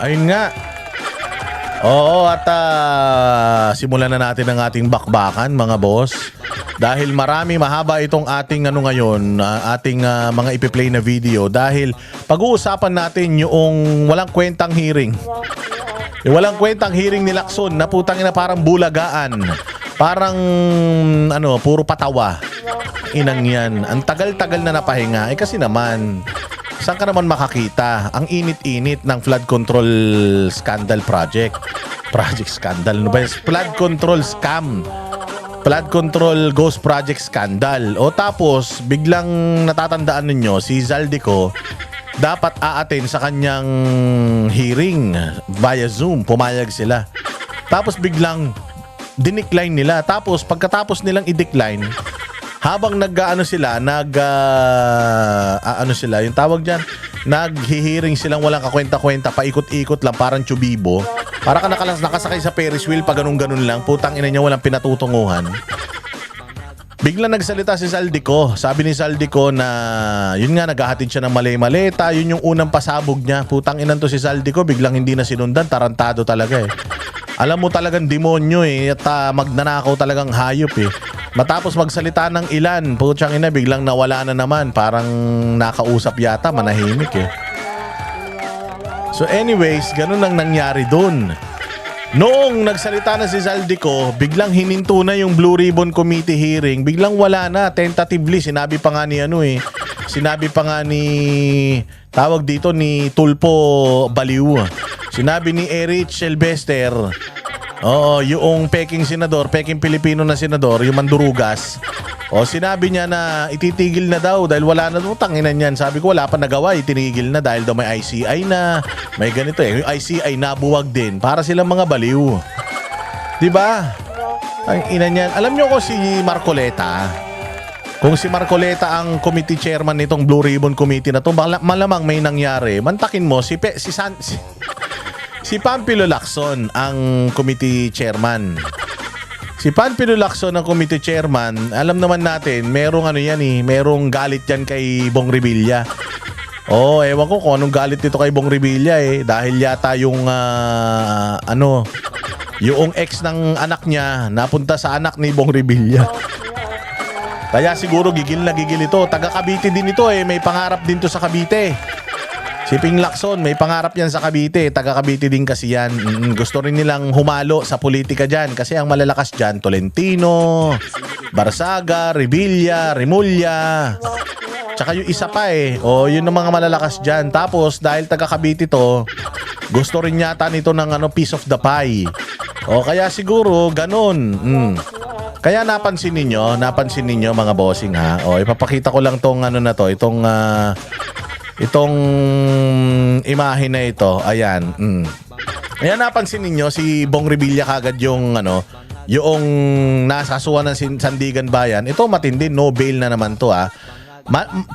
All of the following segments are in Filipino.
Ayun nga. Oo, at simulan na natin ang ating bakbakan, mga boss. Dahil mahaba itong ating ngayon, ating mga ipi-play na video. Dahil pag-uusapan natin yung walang kwentang hearing. Yung walang kwentang hearing ni Lacson na putang ina parang bulagaan. Parang puro patawa. Inang yan. Ang tagal-tagal na napahinga. Kasi naman, saan ka naman makakita? Ang init-init ng flood control scandal project. Project scandal. Ano ba yun? Flood control scam. Flood control ghost project scandal. O tapos, biglang natatandaan ninyo, si Zaldico dapat aattend sa kanyang hearing via Zoom. Pumayag sila. Tapos biglang dinecline nila. Tapos pagkatapos nilang i-decline, habang sila, yung tawag dyan, naghihiring silang walang kakwenta-kwenta, paikot-ikot lang, parang chubibo. Para ka nakasakay sa Ferris wheel, pa ganun-ganun lang, putang ina niya, walang pinatutunguhan. Biglang nagsalita si Zaldico. Sabi ni Zaldico na, yun nga, naghahatid siya ng maleta, yun yung unang pasabog niya. Putang inan to si Zaldico, biglang hindi na sinundan, tarantado talaga eh. Alam mo talagang demonyo eh, at magnanakaw talagang hayop eh. Matapos magsalita ng ilan, putyang ina, biglang nawala na naman. Parang nakausap yata, manahimik eh. So anyways, ganun ang nangyari dun. Noong nagsalita na si Zaldico, biglang hininto na yung Blue Ribbon Committee hearing. Biglang wala na, tentatively. Sinabi pa nga ni tawag dito ni Tulpo Baliw. Sinabi ni Erich Sylvester, oo, yung peking senador, peking Pilipino na senador, yung mandurugas. O sinabi niya na ititigil na daw dahil wala na daw, tanginan niyan. Sabi ko wala pa nagawa, itinigil na dahil daw may ICI na, may ganito eh. Yung ICI nabuwag din para silang mga baliw. 'Di ba? Ang ina niyan. Alam niyo ko si Marcoleta. Kung si Marcoleta ang committee chairman nitong Blue Ribbon Committee na to, malamang may nangyari. Mantakin mo si Pampilo Lacson ang committee chairman. Si Pampilo Lacson ang committee chairman, alam naman natin, merong merong galit yan kay Bong Revilla. Oh, ewan ko kung anong galit dito kay Bong Revilla eh. Dahil yata yung, yung ex ng anak niya, napunta sa anak ni Bong Revilla. Kaya siguro gigil na gigil ito. Taga Cavite din ito eh, may pangarap din to sa Cavite. Si Ping Lacson, may pangarap yan sa Cavite. Taga Cavite din kasi yan. Gusto rin nilang humalo sa politika dyan. Kasi ang malalakas dyan, Tolentino, Barsaga, Revilla, Remulla. Tsaka yung isa pa eh. O, yun ang mga malalakas dyan. Tapos, dahil taga Cavite to, gusto rin yata nito ng piece of the pie. O, kaya siguro, ganun. Kaya napansin ninyo mga bossing ha. O, ipapakita ko lang tong itong imahe na ito. Ayan. Ayan, napansin ninyo si Bong Revilla kagad yung yung nasasuhan ng Sandigan Bayan. Ito matindi, no bail na naman to ha.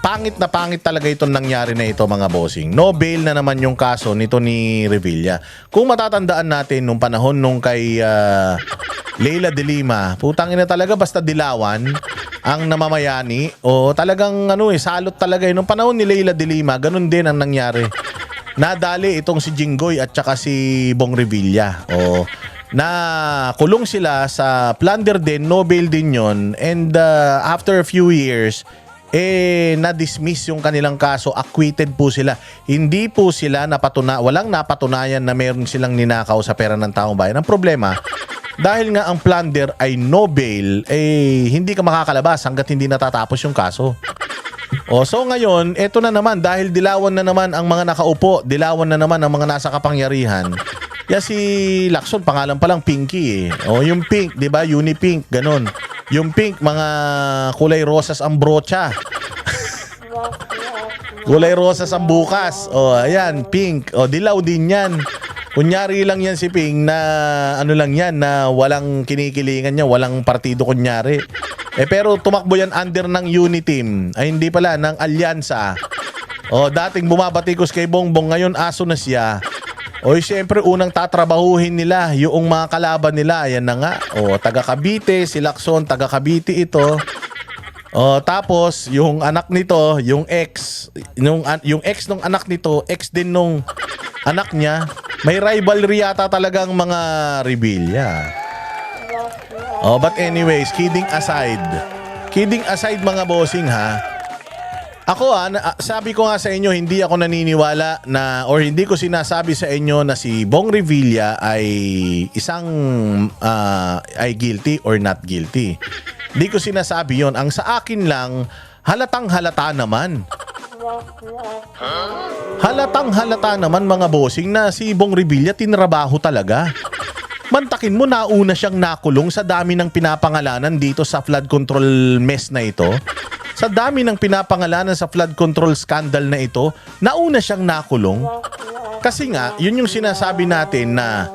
Pangit na pangit talaga itong nangyari na ito mga bossing. No bail na naman yung kaso nito ni Revilla. Kung matatandaan natin nung panahon nung kay Leila de Lima, putang ina talaga basta dilawan ang namamayani o talagang salot talaga nung panahon ni Leila de Lima, ganun din ang nangyari. Nadali itong si Jinggoy at saka si Bong Revilla. O na kulong sila sa plunder din, no bail din yon, and after a few years na-dismiss yung kanilang kaso, acquitted po sila. Hindi po sila walang napatunayan na meron silang ninakaw sa pera ng taong bayan. Ang problema, dahil nga ang plunder ay no bail, hindi ka makakalabas hanggat hindi natatapos yung kaso. So ngayon, eto na naman, dahil dilawan na naman ang mga nakaupo, dilawan na naman ang mga nasa kapangyarihan. Si Lacson, pangalan pa lang Pinky eh. Yung pink, di ba? Unipink, ganun. Yung pink, mga kulay rosas ang brocha. Kulay rosas ang bukas. Ayan, pink. Dilaw din yan. Kunyari lang yan si Ping na lang yan, na walang kinikilingan niya, walang partido kunyari. Pero tumakbo yan under ng Uniteam. Ay hindi pala, ng Alyansa. Dating bumabatikos kay Bongbong, ngayon aso na siya. Siyempre unang tatrabahuhin nila yung mga kalaban nila. Ayan na nga. Taga Cavite, si Lacson, taga Cavite ito. Tapos yung anak nito, yung ex ng anak nito, ex din nung anak niya. May rivalry yata talagang mga Revilla. Oh, but anyways, kidding aside. Kidding aside mga bossing ha. Ako sabi ko nga sa inyo, hindi ako naniniwala na or hindi ko sinasabi sa inyo na si Bong Revilla ay isang ay guilty or not guilty. Hindi ko sinasabi yon. Ang sa akin lang, halatang halata naman. Halatang halata naman mga bossing na si Bong Revilla tinrabaho talaga. Mantakin mo, nauna siyang nakulong sa dami ng pinapangalanan dito sa flood control mess na ito. Sa dami ng pinapangalanan sa flood control scandal na ito, nauna siyang nakulong. Kasi nga, yun yung sinasabi natin na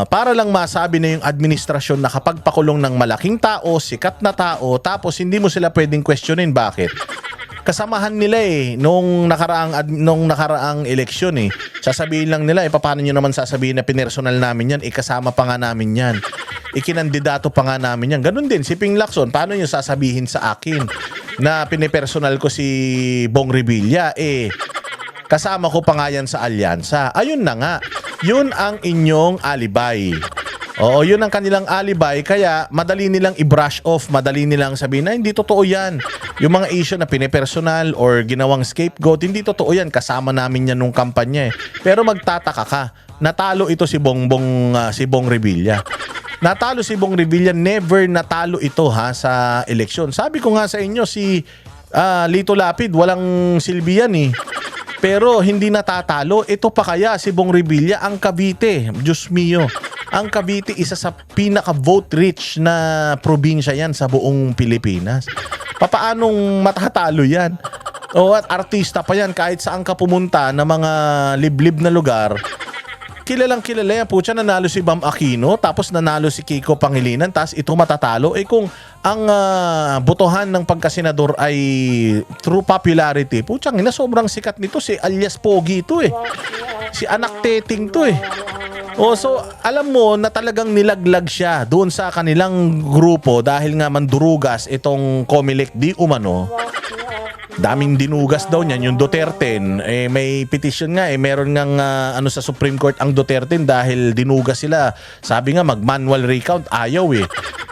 para lang masabi na yung administrasyon na kapag pakulong ng malaking tao, sikat na tao, tapos hindi mo sila pwedeng questionin bakit. Kasamahan nila nung nakaraang eleksyon Sasabihin lang nila paano nyo naman sasabihin na pinersonal namin yan, kasama pa nga namin yan. Ikinandidato pa nga namin yan. Ganun din si Ping Lacson, paano nyo sasabihin sa akin na pinipersonal ko si Bong Revilla kasama ko pa nga yan sa alyansa. Ayun na nga. Yun ang inyong alibay. Oo, yun ang kanilang alibay, kaya madali nilang i-brush off, madali nilang sabihin na hindi totoo yan. Yung mga issue na pinipersonal or ginawang scapegoat, hindi totoo yan, kasama namin yan nung kampanya Pero magtataka ka, natalo ito si Bong Revilla. Natalo si Bong Revilla, never natalo ito sa eleksyon. Sabi ko nga sa inyo, si Lito Lapid, walang silbi yan Pero hindi natatalo. Ito pa kaya si Bong Revilla, ang Cavite, Diyos mio. Ang Cavite, isa sa pinaka-vote rich na probinsya yan sa buong Pilipinas. Papaanong matatalo yan? At artista pa yan kahit saan ka pumunta na mga liblib na lugar. Kilalang kilala yan. Pucha, nanalo si Bam Aquino, tapos nanalo si Kiko Pangilinan, tapos ito matatalo. Kung ang botohan ng pagkasenador ay through popularity, pucha, sobrang sikat nito. Si alias Pogi ito Si Anak Teting to so alam mo na talagang nilaglag siya doon sa kanilang grupo dahil nga mandurugas itong Comelec di umano. Daming dinugas daw niyan yung Duterte. May petition nga meron ngang sa Supreme Court ang Duterte dahil dinugas sila. Sabi nga mag-manual recount, ayaw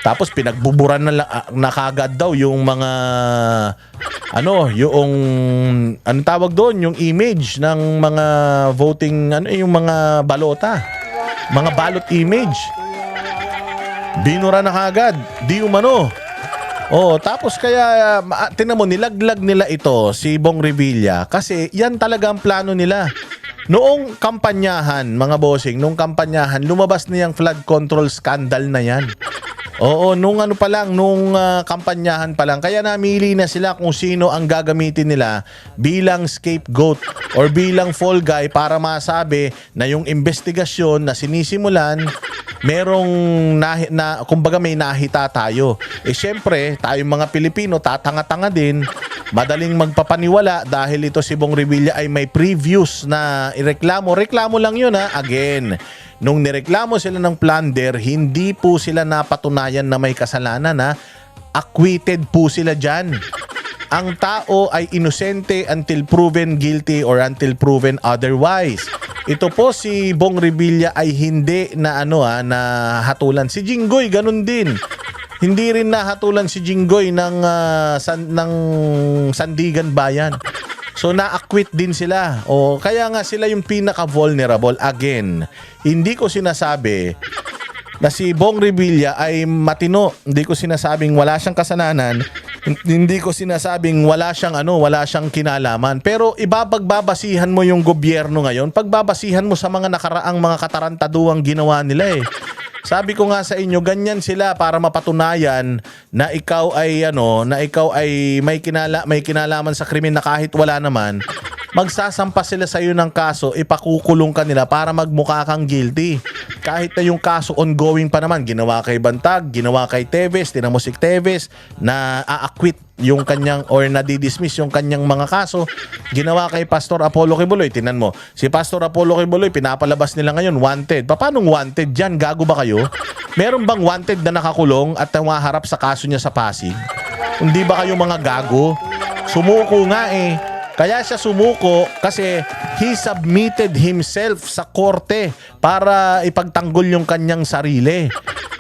Tapos pinagbuburan na kagad daw yung mga yung anong tawag doon, yung image ng mga voting yung mga balota. Mga ballot image. Binura na kagad. Di umano. Tapos kaya tingnan mo, nilaglag nila ito si Bong Revilla kasi yan talaga ang plano nila. Noong kampanyahan, mga bossing, nung kampanyahan, lumabas na yung flood control scandal na yan. Nung kampanyahan pa lang. Kaya namili na sila kung sino ang gagamitin nila bilang scapegoat or bilang fall guy para masabi na yung investigasyon na sinisimulan, merong kumbaga may nahita tayo. Syempre, tayong mga Pilipino, tatanga-tanga din. Madaling magpapaniwala dahil ito si Bong Revilla ay may previous na ireklamo. Reklamo lang yun Again, nung nireklamo sila ng plunder, hindi po sila napatunayan na may kasalanan Acquitted po sila dyan. Ang tao ay inosente until proven guilty or until proven otherwise. Ito po si Bong Revilla ay hindi na na hatulan. Si Jinggoy ganun din. Hindi rin nahatulan si Jinggoy ng Sandigan Bayan. So na-acquit din sila. Kaya nga sila yung pinaka-vulnerable. Again, hindi ko sinasabi na si Bong Revilla ay matino. Hindi ko sinasabing wala siyang kasalanan. Hindi ko sinasabing wala siyang kinalaman. Pero ibabagbabasihan mo yung gobyerno ngayon, pagbabasihan mo sa mga nakaraang mga katarantaduang ginawa nila Sabi ko nga sa inyo, ganyan sila para mapatunayan na ikaw ay may kinalaman sa krimen na kahit wala naman, magsasampa sila sa iyo ng kaso, ipakukulong ka nila para magmukha kang guilty. Kahit na yung kaso ongoing pa naman, ginawa kay Bantag, ginawa kay Teves, tinamosik Teves, na a-acquit yung kanyang or nadidismiss yung kanyang mga kaso. Ginawa kay Pastor Apollo Kibuloy, tinan mo, si Pastor Apollo Kibuloy pinapalabas nila ngayon wanted. Paano wanted dyan? Gago ba kayo? Meron bang wanted na nakakulong at humaharap sa kaso niya sa Pasig? Hindi ba kayo mga gago? Sumuko nga Kaya siya sumuko kasi he submitted himself sa korte para ipagtanggol yung kanyang sarili.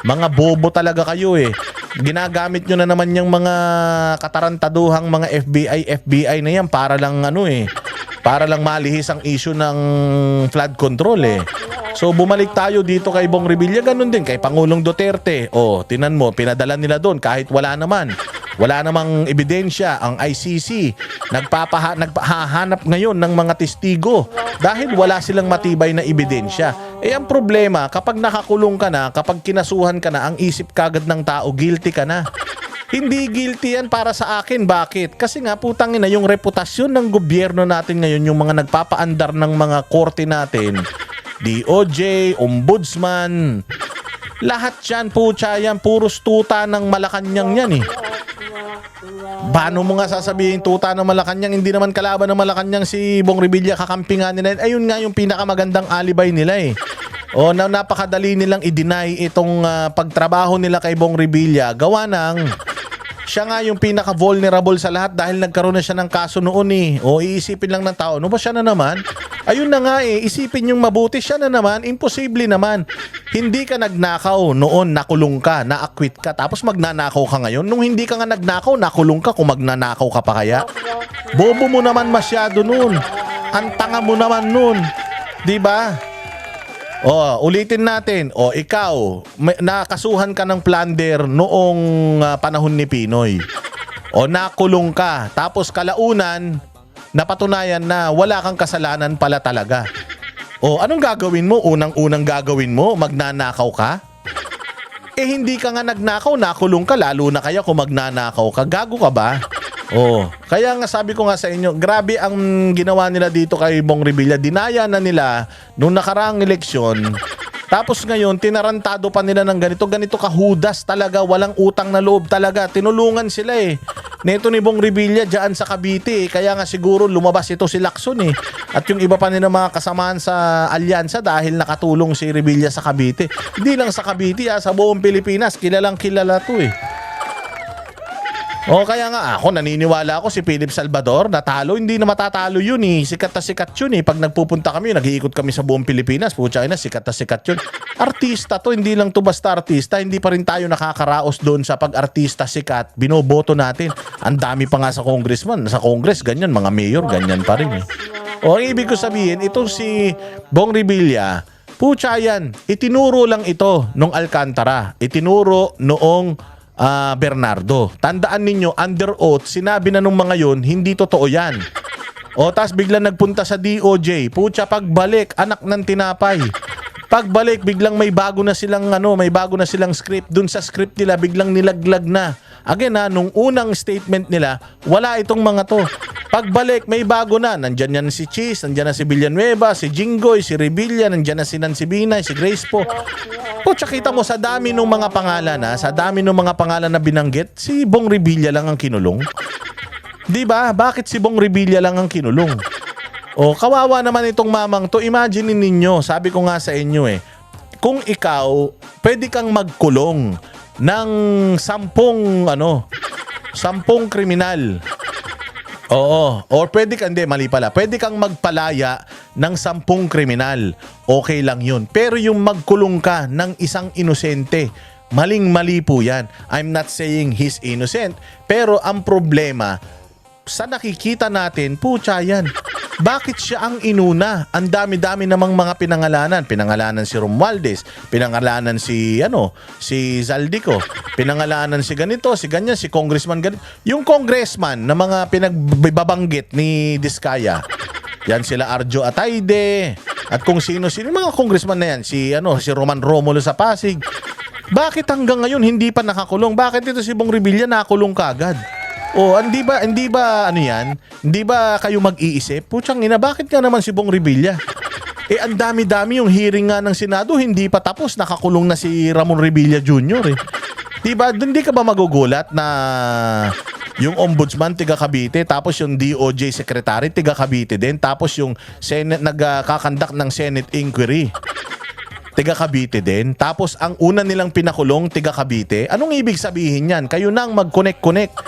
Mga bobo talaga kayo eh. Ginagamit nyo na naman yung mga katarantaduhang mga FBI na yan para lang para lang malihis ang issue ng flood control eh. So bumalik tayo dito kay Bong Revilla, ganun din kay Pangulong Duterte. Tinan mo, pinadala nila doon kahit wala namang ebidensya. Ang ICC nagpahanap ngayon ng mga testigo dahil wala silang matibay na ebidensya. Ang problema, kapag nakakulong ka na, kapag kinasuhan ka na, ang isip kagad ng tao, guilty ka na. Hindi guilty yan para sa akin. Bakit? Kasi nga putang ina, yung reputasyon ng gobyerno natin ngayon, yung mga nagpapaandar ng mga korte natin, DOJ, Ombudsman, lahat yan, putya yan, puros tuta ng Malacanang yan eh. Paano mo nga sasabihin tuta ng Malacanang? Hindi naman kalaban ng Malacanang si Bong Revilla, kakampi nga nila. Ayun nga yung pinakamagandang alibay nila eh. Napakadali nilang i-deny itong pagtrabaho nila kay Bong Revilla. Gawa ng siya nga yung pinaka-vulnerable sa lahat dahil nagkaroon na siya ng kaso noon eh. Iisipin lang ng tao, ano ba siya na naman? Ayun na nga eh, isipin yung mabuti, siya na naman, imposible naman. Hindi ka nagnakaw noon, nakulong ka, na-acquit ka, tapos magnanakaw ka ngayon. Nung hindi ka nga nagnakaw, nakulong ka kung magnanakaw ka pa kaya. Bobo mo naman masyado noon. Ang tanga mo naman noon. Diba? Ulitin natin. Ikaw, nakasuhan ka ng plunder noong panahon ni Pinoy. Nakulong ka. Tapos kalaunan, napatunayan na wala kang kasalanan pala talaga. Anong gagawin mo? Unang-unang gagawin mo, magnanakaw ka? Hindi ka nga nagnakaw, nakulong ka. Lalo na kaya kung magnanakaw ka. Gago ka ba? Kaya nga sabi ko nga sa inyo, grabe ang ginawa nila dito kay Bong Revilla. Dinaya na nila nung nakaraang eleksyon. Tapos ngayon, tinarantado pa nila ng ganito kahudas talaga. Walang utang na loob talaga. Tinulungan sila eh. Neto ni Bong Revilla dyan sa Cavite eh. Kaya nga siguro lumabas ito si Lacson eh. At yung iba pa nila mga kasamahan sa alyansa dahil nakatulong si Revilla sa Cavite. Hindi lang sa Cavite sa buong Pilipinas. Kilalang kilala to eh. Kaya nga ako naniniwala ako si Philip Salvador natalo, hindi na matatalo yun eh. Sikat na sikat yun eh. Pag nagpupunta kami, nag-iikot kami sa buong Pilipinas, putya na, sikat na sikat yun. Artista to, hindi lang to basta artista. Hindi pa rin tayo nakakaraos doon sa pag-artista sikat. Binoboto natin. Ang dami pa nga sa congressman. Sa congress, ganyan. Mga mayor, ganyan pa rin eh. Ang ibig ko sabihin, itong si Bong Revilla, putya yan, itinuro lang ito nung Alcantara. Itinuro noong Bernardo. Tandaan ninyo, under oath, sinabi na nung mga yun, hindi totoo yan. Tas biglang nagpunta sa DOJ. Putya, pagbalik, anak ng tinapay. Pagbalik, biglang may bago na silang script. Dun sa script nila, biglang nilaglag na. Again nung unang statement nila, wala itong mga to. Pagbalik, may bago na. Nandyan yan si Cheese, nandyan na si Villanueva, si Jinggoy, si Revilla, nandyan na si Nancy Binay, si Grace po. Putya, kita mo sa dami ng mga pangalan na binanggit, si Bong Revilla lang ang kinulong. Diba? Bakit si Bong Revilla lang ang kinulong? Kawawa naman itong mamang to. Imagine ninyo, sabi ko nga sa inyo kung ikaw, pwede kang magkulong ng 10 kriminal. Or pwede kang, mali pala. Pwede kang magpalaya ng 10 kriminal. Okay lang yun. Pero yung magkulong ka ng isang inosente, maling-mali po yan. I'm not saying he's innocent. Pero ang problema, sa nakikita natin, putya yan. Bakit siya ang inuna? Ang dami-dami namang mga pinangalanan. Pinangalanan si Romualdez, pinangalanan si Zaldico, pinangalanan si ganito, si ganyan, si congressman ganito. Yung congressman na mga pinagbabanggit ni Diskaya, yan sila Arjo Atayde, at kung sino-sino mga congressman na yan, si Roman Romulo sa Pasig. Bakit hanggang ngayon hindi pa nakakulong? Bakit ito si Bong Revilla nakulong kagad? Hindi ba yan? Hindi ba kayo mag-iisip? Putsang ina, bakit nga naman si Bong Revilla? Ang dami-dami yung hearing nga ng Senado, hindi pa tapos, nakakulong na si Ramon Revilla Jr. Diba? Hindi ka ba magugulat na yung Ombudsman tiga Cavite, tapos yung DOJ Secretary tiga Cavite din, tapos yung Senate nagkakandak ng Senate Inquiry tiga Cavite din, tapos ang una nilang pinakulong tiga Cavite? Anong ibig sabihin yan? Kayo nang mag-connect-connect.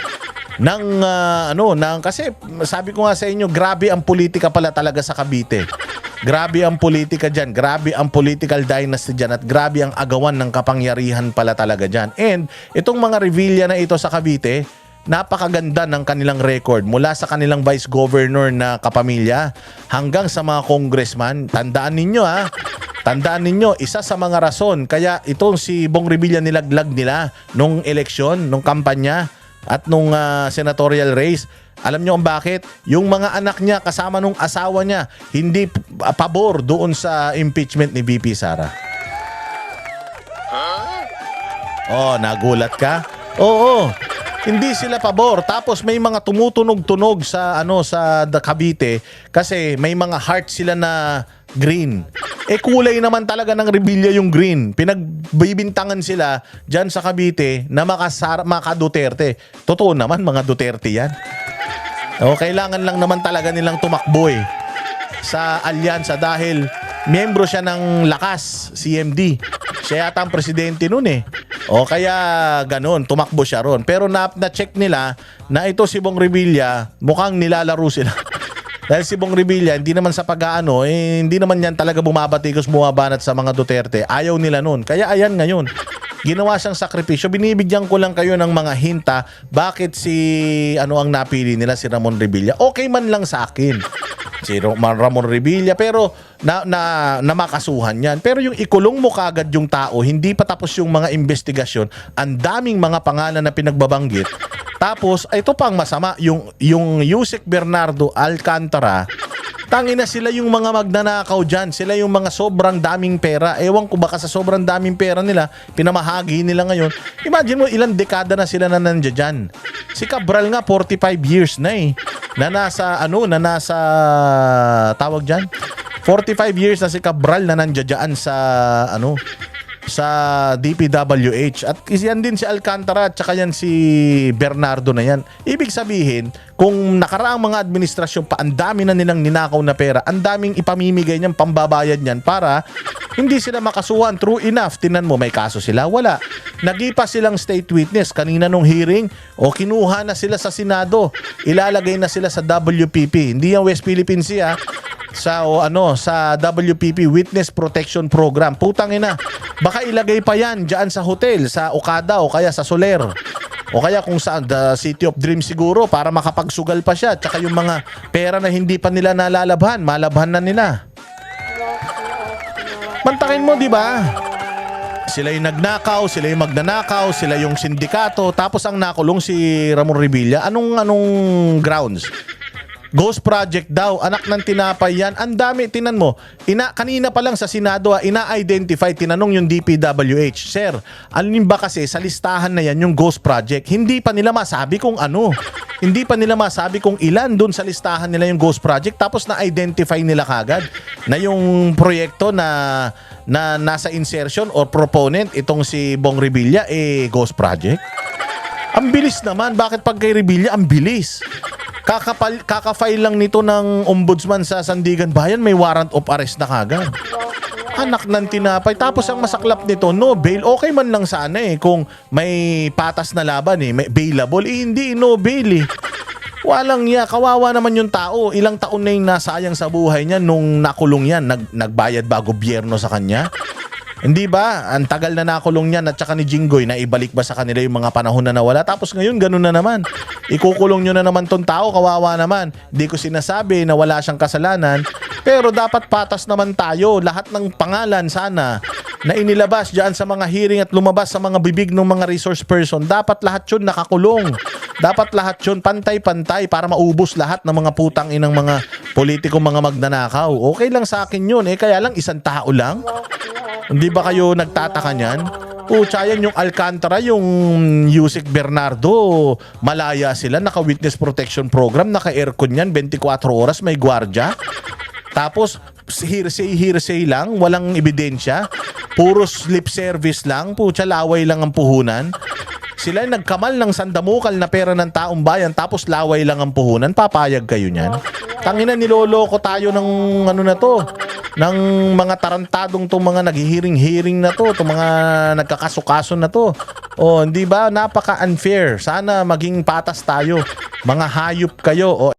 Kasi sabi ko nga sa inyo, grabe ang politika pala talaga sa Cavite. Grabe ang politika dyan, grabe ang political dynasty dyan, at grabe ang agawan ng kapangyarihan pala talaga dyan. And itong mga Revilla na ito sa Cavite, napakaganda ng kanilang record mula sa kanilang vice governor na kapamilya hanggang sa mga congressman. Tandaan ninyo, isa sa mga rason kaya itong si Bong Revilla nilaglag nila nung eleksyon, nung kampanya at nung senatorial race. Alam nyo kung bakit? Yung mga anak niya kasama nung asawa niya hindi pabor doon sa impeachment ni VP Sara. Oh, nagulat ka? Oo. Hindi sila pabor. Tapos may mga tumutunog-tunog sa Cavite kasi may mga heart sila na green. Kulay naman talaga ng Revilla yung green. Pinagbibintangan sila diyan sa Cavite na maka Duterte. Totoo naman, mga Duterte yan. Kailangan lang naman talaga nilang tumakbo sa alyansa dahil miyembro siya ng Lakas, CMD. Siya yata ang presidente nun kaya ganun, tumakbo siya ron. Pero na-check nila na ito si Bong Revilla, mukhang nilalaro sila. Dahil si Bong Revilla, hindi naman sa pag-aano, hindi naman yan talaga bumabatikos, bumabanat sa mga Duterte. Ayaw nila nun. Kaya ayan ngayon, ginawa siyang sakripisyo. Binibigyan ko lang kayo ng mga hinta bakit ang napili nila, si Ramon Revilla. Okay man lang sa akin si Ramon Revilla, pero na makasuhan yan. Pero yung ikulong mo kagad yung tao, hindi pa tapos yung mga investigasyon, ang daming mga pangalan na pinagbabanggit. Tapos, ito pang masama, yung Yusek Bernardo Alcantara, tangina sila yung mga magnanakaw dyan. Sila yung mga sobrang daming pera. Ewan ko baka sa sobrang daming pera nila, pinamahagi nila ngayon. Imagine mo, ilang dekada na sila na nandiyan dyan. Si Cabral nga, 45 years na na nasa tawag dyan? 45 years na si Cabral na nandiyan sa DPWH. At yan din si Alcantara at saka yan si Bernardo na yan. Ibig sabihin, kung nakaraang mga administrasyon pa, ang dami na nilang ninakaw na pera, ang daming ipamimigay niyan, pambabayad niyan para hindi sila makasuhan. True enough, tinan mo, may kaso sila? Wala. Nagipa silang state witness kanina nung hearing kinuha na sila sa Senado. Ilalagay na sila sa WPP. Hindi yung West Philippine Sea sa WPP, Witness Protection Program. Putang ina. Baka ilagay pa yan diyan sa hotel, sa Okada o kaya sa Soler. O kaya kung saan, the City of Dreams siguro, para makapagsugal pa siya. Tsaka yung mga pera na hindi pa nila nalalabhan, malabhan na nila. Mantakin mo, di ba? Sila yung nagnakaw, sila yung magnanakaw, sila yung sindikato, tapos ang nakulong si Ramon Revilla. Anong grounds? Ghost Project daw, anak ng tinapay yan. Ang dami, tinan mo. Kanina pa lang sa Senado, ina-identify, tinanong yung DPWH. Sir, alin ba kasi sa listahan na yan yung Ghost Project? Hindi pa nila masabi kung ano. Hindi pa nila masabi kung ilan dun sa listahan nila yung Ghost Project. Tapos na-identify nila kagad na yung proyekto na nasa insertion or proponent itong si Bong Revilla, Ghost Project. Ang bilis naman. Bakit pag kay Revilla, ang bilis? Kaka-file lang nito ng ombudsman sa Sandigan Bayan, may warrant of arrest na kagad. Anak ng tinapay. Tapos ang masaklap nito, no bail. Okay man lang sana kung may patas na laban may bailable. Hindi, no bail Walang kawawa naman yung tao. Ilang taon na yung nasayang sa buhay niya nung nakulong yan. Nagbayad ba gobyerno sa kanya? Hindi ba? Ang tagal na nakulong niyan at saka ni Jinggoy na ibalik ba sa kanila yung mga panahon na nawala? Tapos ngayon, ganun na naman. Ikukulong nyo na naman tong tao, kawawa naman. Hindi ko sinasabi na wala siyang kasalanan. Pero dapat patas naman tayo. Lahat ng pangalan sana na inilabas dyan sa mga hearing at lumabas sa mga bibig ng mga resource person, dapat lahat yun nakakulong. Dapat lahat yun pantay-pantay para maubos lahat ng mga putang inang mga politiko, mga magnanakaw. Okay lang sa akin yun. Kaya lang isang tao lang. Hindi ba kayo nagtataka niyan? Pucha yan yung Alcantara, yung Yusek Bernardo, malaya sila, naka-witness protection program, naka-aircon yan, 24 oras may gwardya. Tapos hearsay lang, walang ebidensya, puro lip service lang, pucha laway lang ang puhunan. Sila nagkamal ng sandamukal na pera ng taong bayan tapos laway lang ang puhunan, papayag kayo niyan? Tangina, niloloko tayo ng ng mga tarantadong mga naghihiring-hiring na itong mga nagkakasukaso na Oh, hindi ba? Napaka-unfair. Sana maging patas tayo. Mga hayop kayo. Oh,